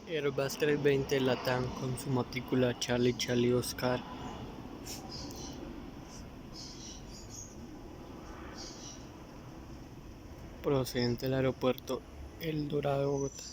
Airbus 320 LATAM con su matrícula Charlie Charlie Oscar, procedente del aeropuerto El Dorado de Bogotá.